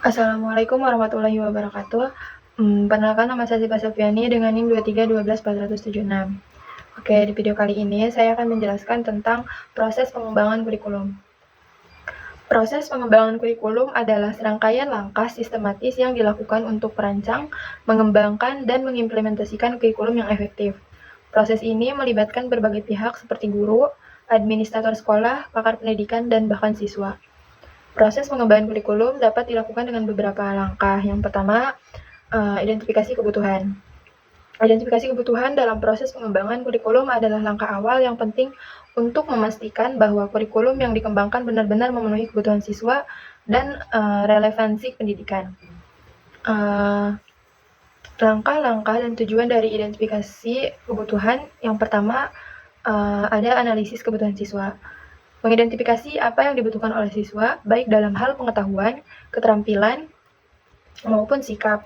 Assalamualaikum warahmatullahi wabarakatuh. Perkenalkan, nama saya Siva Sofiani dengan NIM 2312476. Oke, di video kali ini saya akan menjelaskan tentang proses pengembangan kurikulum. Proses pengembangan kurikulum adalah serangkaian langkah sistematis yang dilakukan untuk merancang, mengembangkan, dan mengimplementasikan kurikulum yang efektif. Proses ini melibatkan berbagai pihak seperti guru, administrator sekolah, pakar pendidikan, dan bahkan siswa. Proses pengembangan kurikulum dapat dilakukan dengan beberapa langkah. Yang pertama, identifikasi kebutuhan. Identifikasi kebutuhan dalam proses pengembangan kurikulum adalah langkah awal yang penting untuk memastikan bahwa kurikulum yang dikembangkan benar-benar memenuhi kebutuhan siswa dan relevansi pendidikan. Langkah-langkah dan tujuan dari identifikasi kebutuhan. Yang pertama, ada analisis kebutuhan siswa. Mengidentifikasi apa yang dibutuhkan oleh siswa, baik dalam hal pengetahuan, keterampilan, maupun sikap.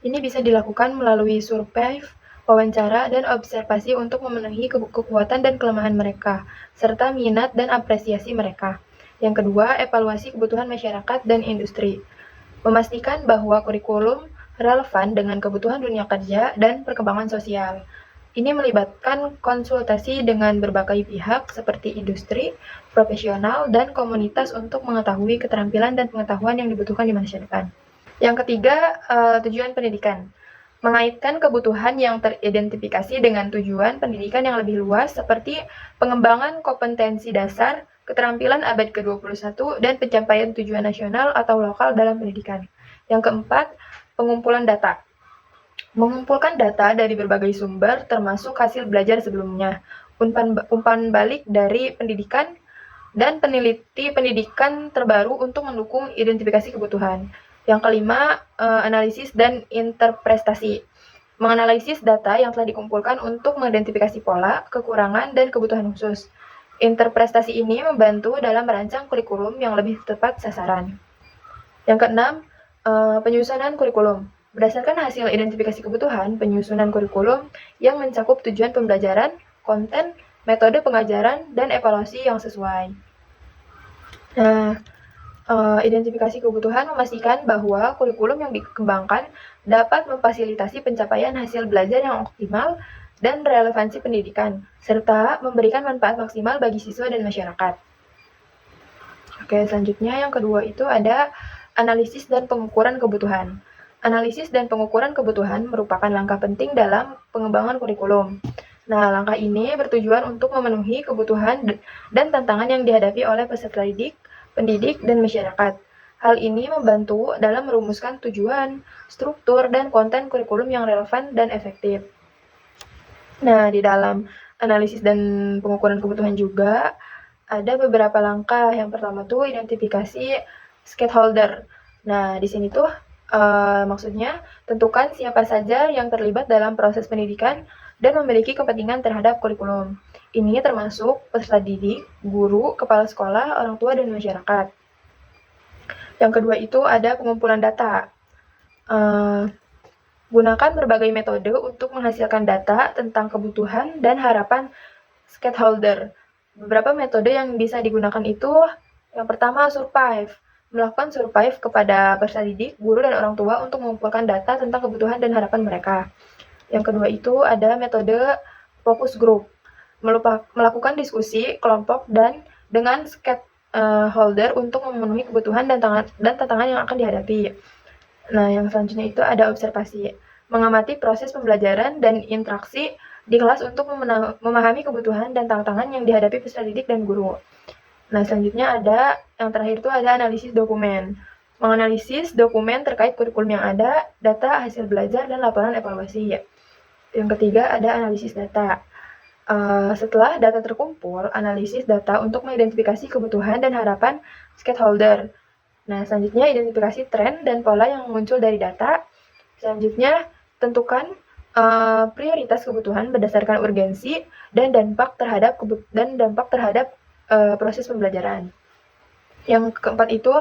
Ini bisa dilakukan melalui survei, wawancara, dan observasi untuk memenuhi kekuatan dan kelemahan mereka, serta minat dan apresiasi mereka. Yang kedua, evaluasi kebutuhan masyarakat dan industri. Memastikan bahwa kurikulum relevan dengan kebutuhan dunia kerja dan perkembangan sosial. Ini melibatkan konsultasi dengan berbagai pihak seperti industri, profesional, dan komunitas untuk mengetahui keterampilan dan pengetahuan yang dibutuhkan di masa depan. Yang ketiga, tujuan pendidikan. Mengaitkan kebutuhan yang teridentifikasi dengan tujuan pendidikan yang lebih luas seperti pengembangan kompetensi dasar, keterampilan abad ke-21, dan pencapaian tujuan nasional atau lokal dalam pendidikan. Yang keempat, pengumpulan data. Mengumpulkan data dari berbagai sumber termasuk hasil belajar sebelumnya, umpan balik dari pendidikan, dan peneliti pendidikan terbaru untuk mendukung identifikasi kebutuhan. Yang kelima, analisis dan interpretasi. Menganalisis data yang telah dikumpulkan untuk mengidentifikasi pola, kekurangan, dan kebutuhan khusus. Interpretasi ini membantu dalam merancang kurikulum yang lebih tepat sasaran. Yang keenam, penyusunan kurikulum. Berdasarkan hasil identifikasi kebutuhan, penyusunan kurikulum yang mencakup tujuan pembelajaran, konten, metode pengajaran, dan evaluasi yang sesuai. Nah, identifikasi kebutuhan memastikan bahwa kurikulum yang dikembangkan dapat memfasilitasi pencapaian hasil belajar yang optimal dan relevansi pendidikan, serta memberikan manfaat maksimal bagi siswa dan masyarakat. Oke, selanjutnya yang kedua itu ada analisis dan pengukuran kebutuhan. Analisis dan pengukuran kebutuhan merupakan langkah penting dalam pengembangan kurikulum. Nah, langkah ini bertujuan untuk memenuhi kebutuhan dan tantangan yang dihadapi oleh peserta didik, pendidik, dan masyarakat. Hal ini membantu dalam merumuskan tujuan, struktur, dan konten kurikulum yang relevan dan efektif. Nah, di dalam analisis dan pengukuran kebutuhan juga ada beberapa langkah. Yang pertama tuh identifikasi stakeholder. Nah, di sini tuh maksudnya tentukan siapa saja yang terlibat dalam proses pendidikan dan memiliki kepentingan terhadap kurikulum. Ini termasuk peserta didik, guru, kepala sekolah, orang tua, dan masyarakat. Yang kedua itu ada pengumpulan data. Gunakan berbagai metode untuk menghasilkan data tentang kebutuhan dan harapan stakeholder. Beberapa metode yang bisa digunakan itu, yang pertama survei. Melakukan survei kepada peserta didik, guru, dan orang tua untuk mengumpulkan data tentang kebutuhan dan harapan mereka. Yang kedua itu ada metode focus group. Melakukan diskusi kelompok dan dengan stakeholder untuk memenuhi kebutuhan dan tantangan yang akan dihadapi. Nah, yang selanjutnya itu ada observasi. Mengamati proses pembelajaran dan interaksi di kelas untuk memahami kebutuhan dan tantangan yang dihadapi peserta didik dan guru. Nah, selanjutnya ada yang terakhir itu ada analisis dokumen. Menganalisis dokumen terkait kurikulum yang ada, data hasil belajar, dan laporan evaluasi. Yang ketiga ada analisis data. Setelah data terkumpul, analisis data untuk mengidentifikasi kebutuhan dan harapan stakeholder. Nah, selanjutnya identifikasi tren dan pola yang muncul dari data. Selanjutnya, tentukan prioritas kebutuhan berdasarkan urgensi dan dampak terhadap proses pembelajaran. Yang keempat itu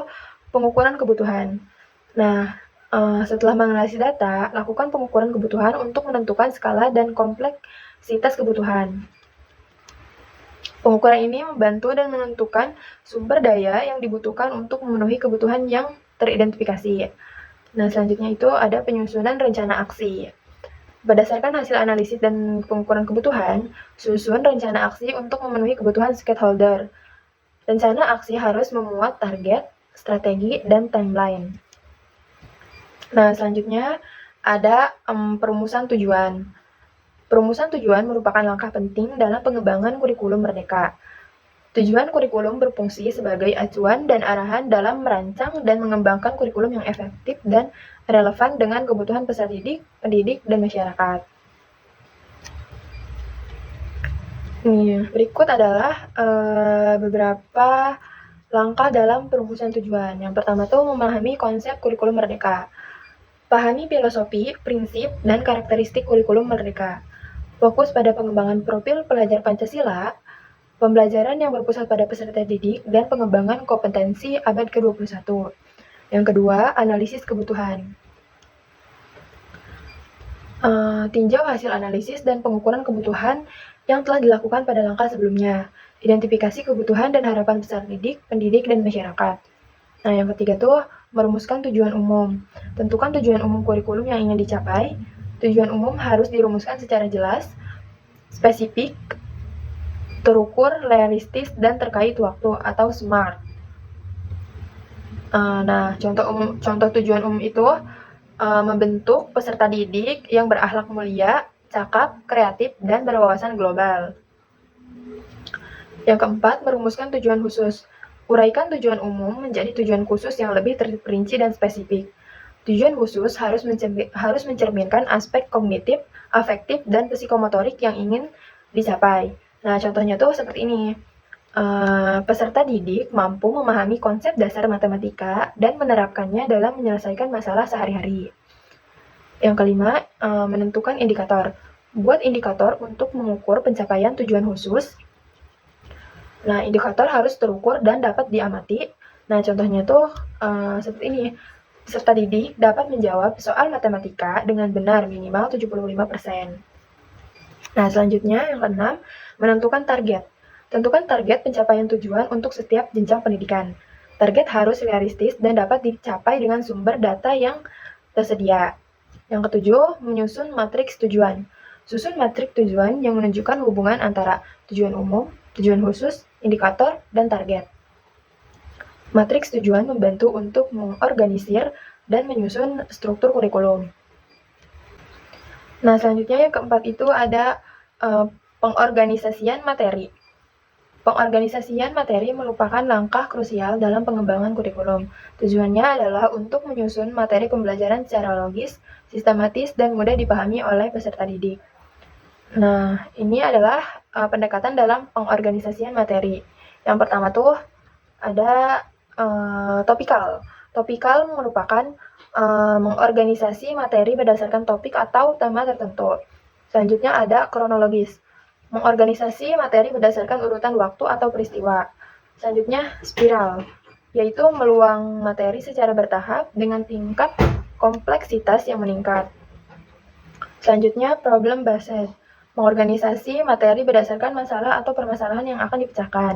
pengukuran kebutuhan. Nah, setelah menganalisis data, lakukan pengukuran kebutuhan untuk menentukan skala dan kompleksitas kebutuhan. Pengukuran ini membantu dan menentukan sumber daya yang dibutuhkan untuk memenuhi kebutuhan yang teridentifikasi. Nah, selanjutnya itu ada penyusunan rencana aksi. Berdasarkan hasil analisis dan pengukuran kebutuhan, susun rencana aksi untuk memenuhi kebutuhan stakeholder. Rencana aksi harus memuat target, strategi, dan timeline. Nah, selanjutnya ada perumusan tujuan. Perumusan tujuan merupakan langkah penting dalam pengembangan kurikulum Merdeka. Tujuan kurikulum berfungsi sebagai acuan dan arahan dalam merancang dan mengembangkan kurikulum yang efektif dan relevan dengan kebutuhan peserta didik, pendidik, dan masyarakat. Berikut adalah beberapa langkah dalam perumusan tujuan. Yang pertama tuh memahami konsep kurikulum Merdeka. Pahami filosofi, prinsip, dan karakteristik kurikulum Merdeka. Fokus pada pengembangan profil pelajar Pancasila, pembelajaran yang berpusat pada peserta didik, dan pengembangan kompetensi abad ke-21. Yang kedua, analisis kebutuhan. Tinjau hasil analisis dan pengukuran kebutuhan yang telah dilakukan pada langkah sebelumnya. Identifikasi kebutuhan dan harapan peserta didik, pendidik, dan masyarakat. Nah, yang ketiga tuh merumuskan tujuan umum. Tentukan tujuan umum kurikulum yang ingin dicapai. Tujuan umum harus dirumuskan secara jelas, spesifik, terukur, realistis, dan terkait waktu atau SMART. Nah, contoh tujuan umum itu membentuk peserta didik yang berakhlak mulia, cakap, kreatif, dan berwawasan global. Yang keempat, merumuskan tujuan khusus. Uraikan tujuan umum menjadi tujuan khusus yang lebih terperinci dan spesifik. Tujuan khusus harus mencerminkan aspek kognitif, afektif, dan psikomotorik yang ingin dicapai. Nah, contohnya tuh seperti ini. Peserta didik mampu memahami konsep dasar matematika dan menerapkannya dalam menyelesaikan masalah sehari-hari. Yang kelima, menentukan indikator. Buat indikator untuk mengukur pencapaian tujuan khusus. Nah, indikator harus terukur dan dapat diamati. Nah, contohnya tuh seperti ini. Peserta didik dapat menjawab soal matematika dengan benar minimal 75%. Nah, selanjutnya yang keenam, menentukan target. Tentukan target pencapaian tujuan untuk setiap jenjang pendidikan. Target harus realistis dan dapat dicapai dengan sumber data yang tersedia. Yang ketujuh, menyusun matriks tujuan. Susun matriks tujuan yang menunjukkan hubungan antara tujuan umum, tujuan khusus, indikator, dan target. Matriks tujuan membantu untuk mengorganisir dan menyusun struktur kurikulum. Nah, selanjutnya yang keempat itu ada pengorganisasian materi. Pengorganisasian materi merupakan langkah krusial dalam pengembangan kurikulum. Tujuannya adalah untuk menyusun materi pembelajaran secara logis, sistematis, dan mudah dipahami oleh peserta didik. Nah, ini adalah pendekatan dalam pengorganisasian materi. Yang pertama tuh ada topikal. Topikal merupakan mengorganisasi materi berdasarkan topik atau tema tertentu. Selanjutnya ada kronologis. Mengorganisasi materi berdasarkan urutan waktu atau peristiwa. Selanjutnya spiral, yaitu meluang materi secara bertahap dengan tingkat kompleksitas yang meningkat. Selanjutnya problem based, mengorganisasi materi berdasarkan masalah atau permasalahan yang akan dipecahkan.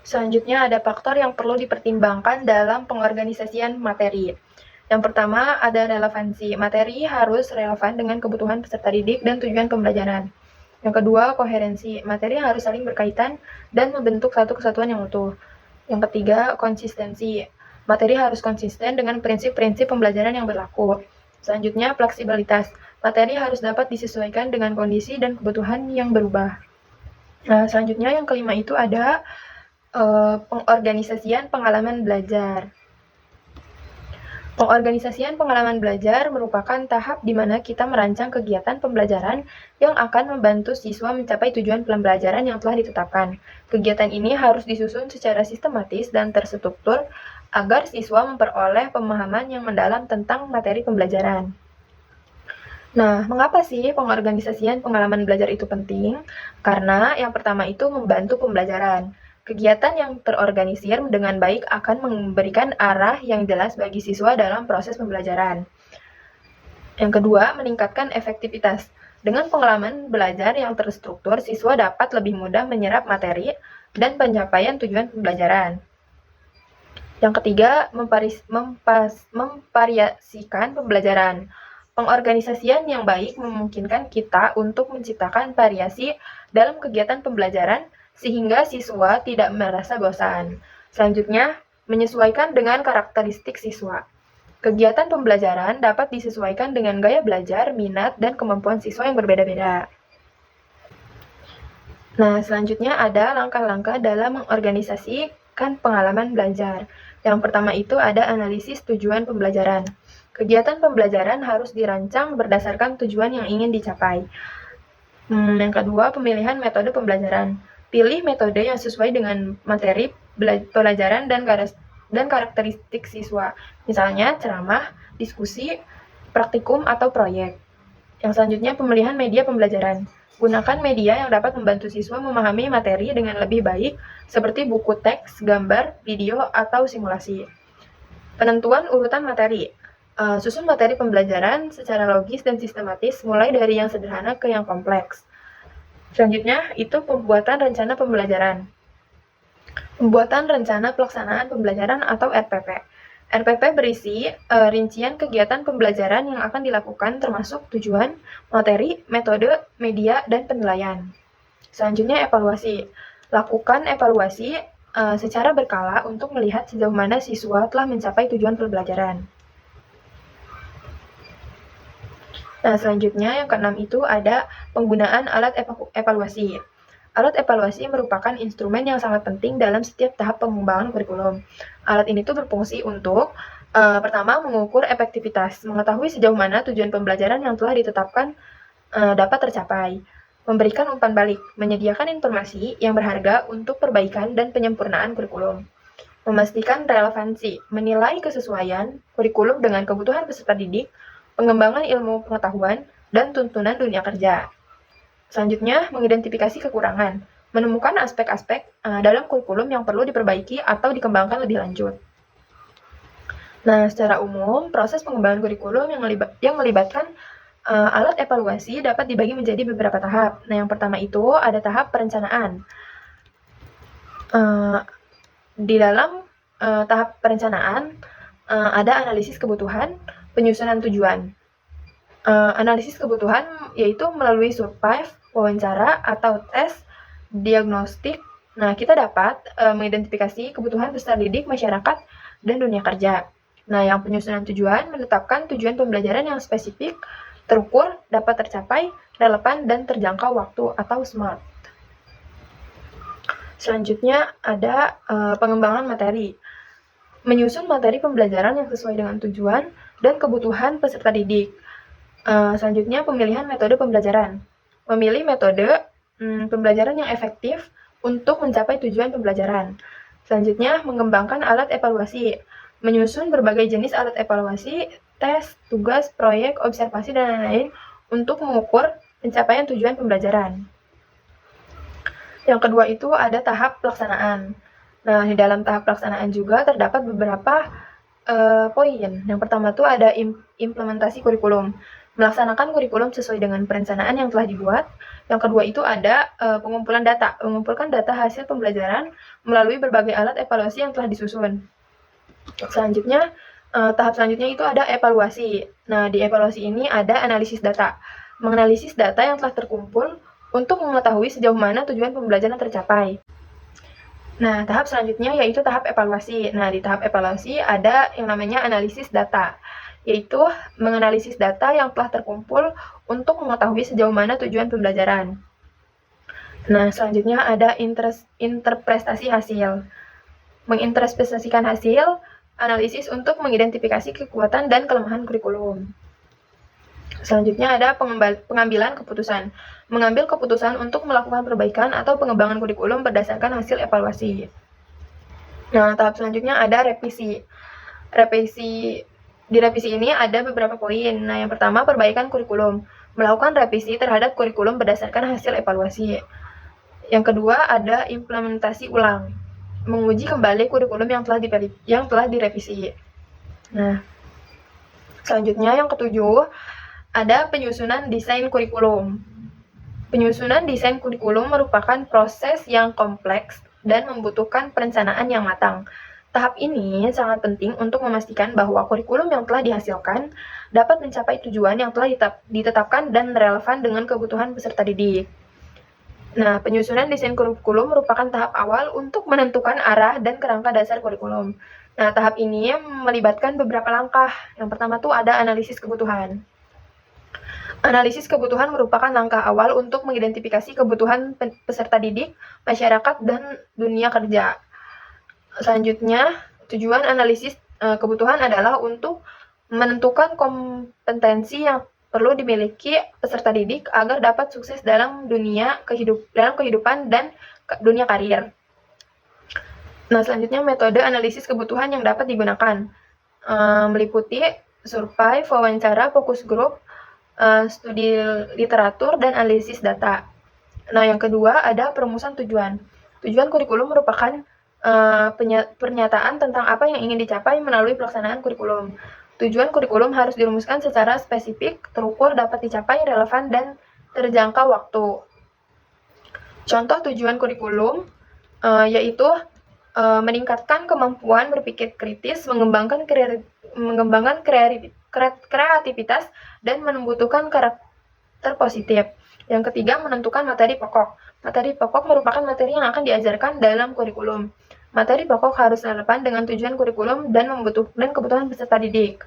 Selanjutnya ada faktor yang perlu dipertimbangkan dalam pengorganisasian materi. Yang pertama ada relevansi. Materi harus relevan dengan kebutuhan peserta didik dan tujuan pembelajaran. Yang kedua, koherensi. Materi harus saling berkaitan dan membentuk satu kesatuan yang utuh. Yang ketiga, konsistensi. Materi harus konsisten dengan prinsip-prinsip pembelajaran yang berlaku. Selanjutnya, fleksibilitas. Materi harus dapat disesuaikan dengan kondisi dan kebutuhan yang berubah. Nah, selanjutnya yang kelima itu ada pengorganisasian pengalaman belajar. Pengorganisasian pengalaman belajar merupakan tahap di mana kita merancang kegiatan pembelajaran yang akan membantu siswa mencapai tujuan pembelajaran yang telah ditetapkan. Kegiatan ini harus disusun secara sistematis dan terstruktur agar siswa memperoleh pemahaman yang mendalam tentang materi pembelajaran. Nah, mengapa sih pengorganisasian pengalaman belajar itu penting? Karena yang pertama itu membantu pembelajaran. Kegiatan yang terorganisir dengan baik akan memberikan arah yang jelas bagi siswa dalam proses pembelajaran. Yang kedua, meningkatkan efektivitas. Dengan pengalaman belajar yang terstruktur, siswa dapat lebih mudah menyerap materi dan pencapaian tujuan pembelajaran. Yang ketiga, memvariasikan pembelajaran. Pengorganisasian yang baik memungkinkan kita untuk menciptakan variasi dalam kegiatan pembelajaran sehingga siswa tidak merasa bosan. Selanjutnya, menyesuaikan dengan karakteristik siswa. Kegiatan pembelajaran dapat disesuaikan dengan gaya belajar, minat, dan kemampuan siswa yang berbeda-beda. Nah, selanjutnya ada langkah-langkah dalam mengorganisasikan pengalaman belajar. Yang pertama itu ada analisis tujuan pembelajaran. Kegiatan pembelajaran harus dirancang berdasarkan tujuan yang ingin dicapai. Yang kedua, pemilihan metode pembelajaran. Pilih metode yang sesuai dengan materi pelajaran dan karakteristik siswa. Misalnya ceramah, diskusi, praktikum, atau proyek. Yang selanjutnya, pemilihan media pembelajaran. Gunakan media yang dapat membantu siswa memahami materi dengan lebih baik, seperti buku teks, gambar, video, atau simulasi. Penentuan urutan materi. Susun materi pembelajaran secara logis dan sistematis, mulai dari yang sederhana ke yang kompleks. Selanjutnya, itu pembuatan rencana pembelajaran. Pembuatan rencana pelaksanaan pembelajaran atau RPP. RPP berisi rincian kegiatan pembelajaran yang akan dilakukan termasuk tujuan, materi, metode, media, dan penilaian. Selanjutnya evaluasi. Lakukan evaluasi secara berkala untuk melihat sejauh mana siswa telah mencapai tujuan pembelajaran. Nah, selanjutnya yang keenam itu ada penggunaan alat evaluasi. Alat evaluasi merupakan instrumen yang sangat penting dalam setiap tahap pengembangan kurikulum. Alat ini tuh berfungsi untuk pertama, mengukur efektivitas, mengetahui sejauh mana tujuan pembelajaran yang telah ditetapkan dapat tercapai. Memberikan umpan balik, menyediakan informasi yang berharga untuk perbaikan dan penyempurnaan kurikulum. Memastikan relevansi, menilai kesesuaian kurikulum dengan kebutuhan peserta didik, pengembangan ilmu pengetahuan, dan tuntunan dunia kerja. Selanjutnya, mengidentifikasi kekurangan, menemukan aspek-aspek dalam kurikulum yang perlu diperbaiki atau dikembangkan lebih lanjut. Nah, secara umum, proses pengembangan kurikulum yang melibatkan alat evaluasi dapat dibagi menjadi beberapa tahap. Nah, yang pertama itu ada tahap perencanaan. Di dalam tahap perencanaan ada analisis kebutuhan, penyusunan tujuan. Analisis kebutuhan yaitu melalui survei, wawancara, atau tes diagnostik. Nah, kita dapat mengidentifikasi kebutuhan peserta didik, masyarakat, dan dunia kerja. Nah, yang penyusunan tujuan menetapkan tujuan pembelajaran yang spesifik, terukur, dapat tercapai, relevan, dan terjangkau waktu atau SMART. Selanjutnya ada pengembangan materi. Menyusun materi pembelajaran yang sesuai dengan tujuan dan kebutuhan peserta didik. Selanjutnya pemilihan metode pembelajaran. Memilih metode pembelajaran yang efektif untuk mencapai tujuan pembelajaran. Selanjutnya mengembangkan alat evaluasi. Menyusun berbagai jenis alat evaluasi, tes, tugas, proyek, observasi, dan lain-lain untuk mengukur pencapaian tujuan pembelajaran. Yang kedua itu ada tahap pelaksanaan. Nah, di dalam tahap pelaksanaan juga terdapat beberapa poin. Yang pertama itu ada implementasi kurikulum. Melaksanakan kurikulum sesuai dengan perencanaan yang telah dibuat. Yang kedua itu ada pengumpulan data. Mengumpulkan data hasil pembelajaran melalui berbagai alat evaluasi yang telah disusun. Selanjutnya, tahap selanjutnya itu ada evaluasi. Nah, di evaluasi ini ada analisis data. Menganalisis data yang telah terkumpul untuk mengetahui sejauh mana tujuan pembelajaran tercapai. Nah, tahap selanjutnya yaitu tahap evaluasi. Nah, di tahap evaluasi ada yang namanya analisis data, yaitu menganalisis data yang telah terkumpul untuk mengetahui sejauh mana tujuan pembelajaran. Nah, selanjutnya ada interpretasi hasil. Menginterpretasikan hasil analisis untuk mengidentifikasi kekuatan dan kelemahan kurikulum. Selanjutnya ada pengambilan keputusan. Mengambil keputusan untuk melakukan perbaikan atau pengembangan kurikulum berdasarkan hasil evaluasi. Nah, tahap selanjutnya ada revisi. Di revisi ini ada beberapa poin. Nah, yang pertama perbaikan kurikulum. Melakukan revisi terhadap kurikulum berdasarkan hasil evaluasi. Yang kedua ada implementasi ulang. Menguji kembali kurikulum yang telah direvisi. Nah, selanjutnya yang ketujuh ada penyusunan desain kurikulum. Penyusunan desain kurikulum merupakan proses yang kompleks dan membutuhkan perencanaan yang matang. Tahap ini sangat penting untuk memastikan bahwa kurikulum yang telah dihasilkan dapat mencapai tujuan yang telah ditetapkan dan relevan dengan kebutuhan peserta didik. Nah, penyusunan desain kurikulum merupakan tahap awal untuk menentukan arah dan kerangka dasar kurikulum. Nah, tahap ini melibatkan beberapa langkah. Yang pertama tuh ada analisis kebutuhan. Analisis kebutuhan merupakan langkah awal untuk mengidentifikasi kebutuhan peserta didik, masyarakat, dan dunia kerja. Selanjutnya, tujuan analisis kebutuhan adalah untuk menentukan kompetensi yang perlu dimiliki peserta didik agar dapat sukses dalam kehidupan dan dunia karir. Nah, selanjutnya metode analisis kebutuhan yang dapat digunakan meliputi survei, wawancara, fokus grup, studi literatur, dan analisis data. Nah, yang kedua ada perumusan tujuan. Tujuan kurikulum merupakan pernyataan tentang apa yang ingin dicapai melalui pelaksanaan kurikulum. Tujuan kurikulum harus dirumuskan secara spesifik, terukur, dapat dicapai, relevan, dan terjangkau waktu. Contoh tujuan kurikulum yaitu meningkatkan kemampuan berpikir kritis, mengembangkan kreativitas, dan membutuhkan karakter positif. Yang ketiga, menentukan materi pokok. Materi pokok merupakan materi yang akan diajarkan dalam kurikulum. Materi pokok harus relevan dengan tujuan kurikulum dan kebutuhan peserta didik.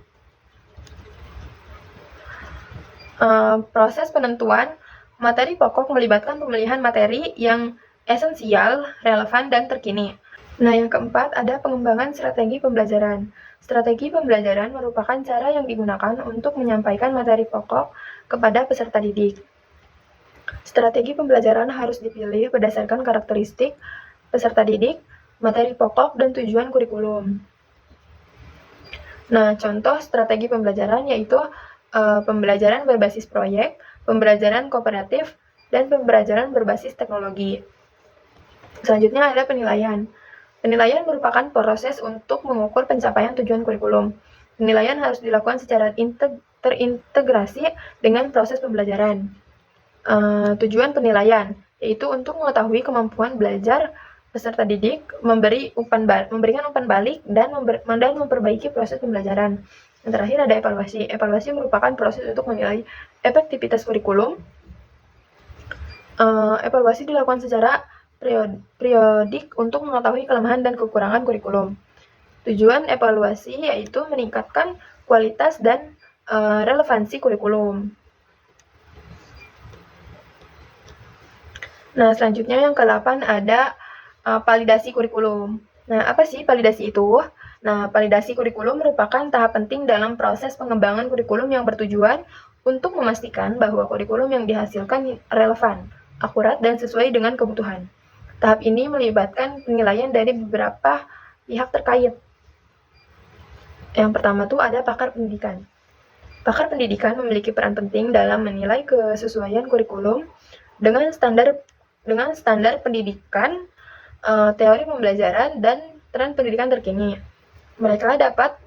Proses penentuan materi pokok melibatkan pemilihan materi yang esensial, relevan, dan terkini. Nah, yang keempat ada pengembangan strategi pembelajaran. Strategi pembelajaran merupakan cara yang digunakan untuk menyampaikan materi pokok kepada peserta didik. Strategi pembelajaran harus dipilih berdasarkan karakteristik peserta didik, materi pokok, dan tujuan kurikulum. Nah, contoh strategi pembelajaran yaitu pembelajaran berbasis proyek, pembelajaran kooperatif, dan pembelajaran berbasis teknologi. Selanjutnya ada penilaian. Penilaian merupakan proses untuk mengukur pencapaian tujuan kurikulum. Penilaian harus dilakukan secara terintegrasi dengan proses pembelajaran. Tujuan penilaian yaitu untuk mengetahui kemampuan belajar peserta didik, memberikan umpan balik, dan memperbaiki proses pembelajaran. Yang terakhir ada evaluasi. Evaluasi merupakan proses untuk menilai efektivitas kurikulum. Evaluasi dilakukan secara periodik untuk mengetahui kelemahan dan kekurangan kurikulum. Tujuan evaluasi yaitu meningkatkan kualitas dan relevansi kurikulum. Nah, selanjutnya yang ke-8 ada validasi kurikulum. Nah, apa sih validasi itu? Nah, validasi kurikulum merupakan tahap penting dalam proses pengembangan kurikulum yang bertujuan untuk memastikan bahwa kurikulum yang dihasilkan relevan, akurat, dan sesuai dengan kebutuhan. Tahap ini melibatkan penilaian dari beberapa pihak terkait. Yang pertama tuh ada pakar pendidikan. Pakar pendidikan memiliki peran penting dalam menilai kesesuaian kurikulum dengan standar pendidikan, teori pembelajaran, dan tren pendidikan terkini. Mereka dapat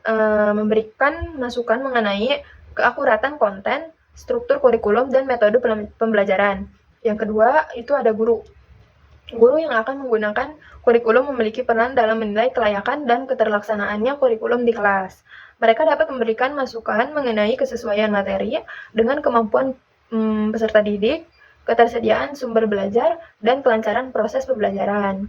memberikan masukan mengenai keakuratan konten, struktur kurikulum, dan metode pembelajaran. Yang kedua, itu ada guru. Guru yang akan menggunakan kurikulum memiliki peran dalam menilai kelayakan dan keterlaksanaannya kurikulum di kelas. Mereka dapat memberikan masukan mengenai kesesuaian materi dengan kemampuan peserta didik, ketersediaan sumber belajar, dan kelancaran proses pembelajaran.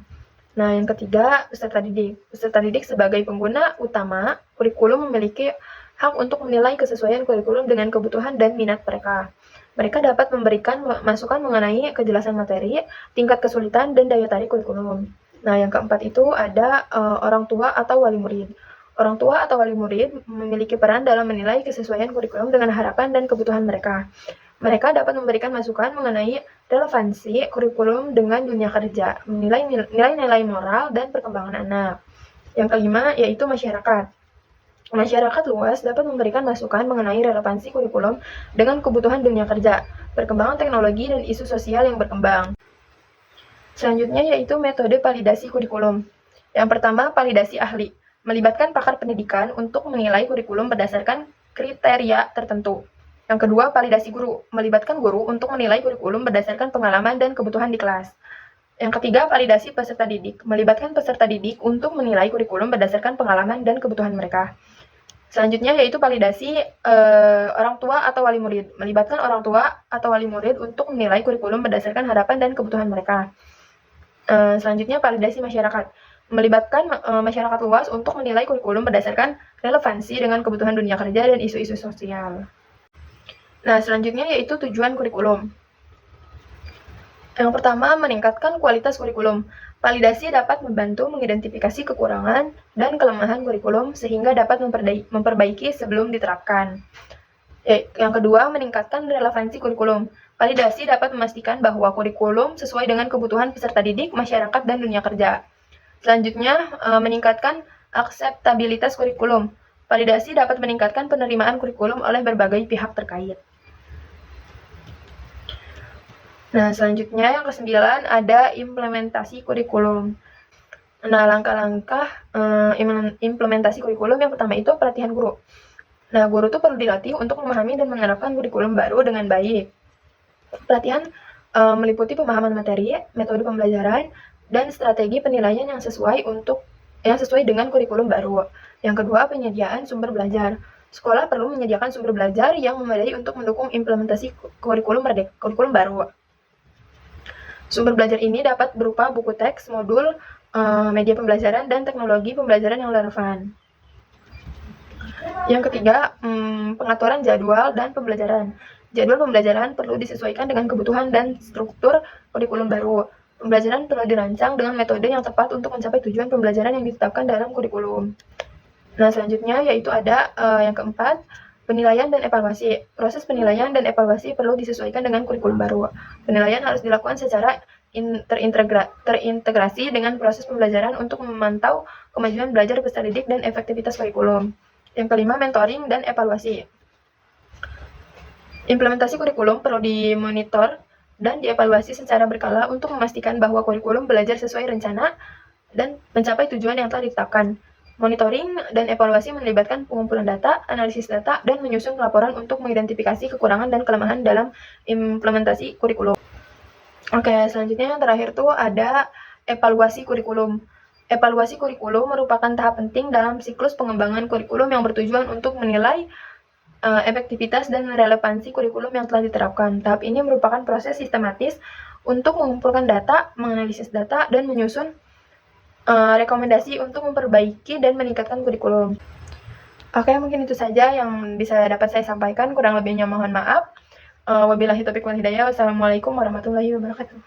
Nah, yang ketiga, peserta didik. Peserta didik sebagai pengguna utama kurikulum memiliki hak untuk menilai kesesuaian kurikulum dengan kebutuhan dan minat mereka. Mereka dapat memberikan masukan mengenai kejelasan materi, tingkat kesulitan, dan daya tarik kurikulum. Nah, yang keempat itu ada orang tua atau wali murid. Orang tua atau wali murid memiliki peran dalam menilai kesesuaian kurikulum dengan harapan dan kebutuhan mereka. Mereka dapat memberikan masukan mengenai relevansi kurikulum dengan dunia kerja, menilai nilai-nilai moral dan perkembangan anak. Yang kelima yaitu masyarakat. Masyarakat luas dapat memberikan masukan mengenai relevansi kurikulum dengan kebutuhan dunia kerja, perkembangan teknologi, dan isu sosial yang berkembang. Selanjutnya yaitu metode validasi kurikulum. Yang pertama, validasi ahli. Melibatkan pakar pendidikan untuk menilai kurikulum berdasarkan kriteria tertentu. Yang kedua, validasi guru. Melibatkan guru untuk menilai kurikulum berdasarkan pengalaman dan kebutuhan di kelas. Yang ketiga, validasi peserta didik. Melibatkan peserta didik untuk menilai kurikulum berdasarkan pengalaman dan kebutuhan mereka. Selanjutnya yaitu validasi orang tua atau wali murid. Melibatkan orang tua atau wali murid untuk menilai kurikulum berdasarkan harapan dan kebutuhan mereka. Selanjutnya validasi masyarakat. Melibatkan masyarakat luas untuk menilai kurikulum berdasarkan relevansi dengan kebutuhan dunia kerja dan isu-isu sosial. Nah, selanjutnya yaitu tujuan kurikulum. Yang pertama, meningkatkan kualitas kurikulum. Validasi dapat membantu mengidentifikasi kekurangan dan kelemahan kurikulum sehingga dapat memperbaiki sebelum diterapkan. Yang kedua, meningkatkan relevansi kurikulum. Validasi dapat memastikan bahwa kurikulum sesuai dengan kebutuhan peserta didik, masyarakat, dan dunia kerja. Selanjutnya, meningkatkan akseptabilitas kurikulum. Validasi dapat meningkatkan penerimaan kurikulum oleh berbagai pihak terkait. Nah, selanjutnya yang ke-9 ada implementasi kurikulum. Nah, langkah-langkah implementasi kurikulum yang pertama itu pelatihan guru. Nah, guru itu perlu dilatih untuk memahami dan menerapkan kurikulum baru dengan baik. Pelatihan meliputi pemahaman materi, metode pembelajaran, dan strategi penilaian yang sesuai dengan kurikulum baru. Yang kedua, penyediaan sumber belajar. Sekolah perlu menyediakan sumber belajar yang memadai untuk mendukung implementasi kurikulum baru. Sumber belajar ini dapat berupa buku teks, modul, media pembelajaran, dan teknologi pembelajaran yang relevan. Yang ketiga, pengaturan jadwal dan pembelajaran. Jadwal pembelajaran perlu disesuaikan dengan kebutuhan dan struktur kurikulum baru. Pembelajaran perlu dirancang dengan metode yang tepat untuk mencapai tujuan pembelajaran yang ditetapkan dalam kurikulum. Nah, selanjutnya yaitu ada yang keempat, penilaian dan evaluasi. Proses penilaian dan evaluasi perlu disesuaikan dengan kurikulum baru. Penilaian harus dilakukan secara terintegrasi dengan proses pembelajaran untuk memantau kemajuan belajar peserta didik dan efektivitas kurikulum. Yang kelima, mentoring dan evaluasi. Implementasi kurikulum perlu dimonitor dan dievaluasi secara berkala untuk memastikan bahwa kurikulum belajar sesuai rencana dan mencapai tujuan yang telah ditetapkan. Monitoring dan evaluasi melibatkan pengumpulan data, analisis data, dan menyusun laporan untuk mengidentifikasi kekurangan dan kelemahan dalam implementasi kurikulum. Oke, selanjutnya yang terakhir tuh ada evaluasi kurikulum. Evaluasi kurikulum merupakan tahap penting dalam siklus pengembangan kurikulum yang bertujuan untuk menilai efektivitas dan relevansi kurikulum yang telah diterapkan. Tahap ini merupakan proses sistematis untuk mengumpulkan data, menganalisis data, dan menyusun rekomendasi untuk memperbaiki dan meningkatkan kurikulum. Oke, mungkin itu saja yang bisa dapat saya sampaikan. Kurang lebihnya mohon maaf. Wabillahi taufiq wal hidayah. Wassalamualaikum warahmatullahi wabarakatuh.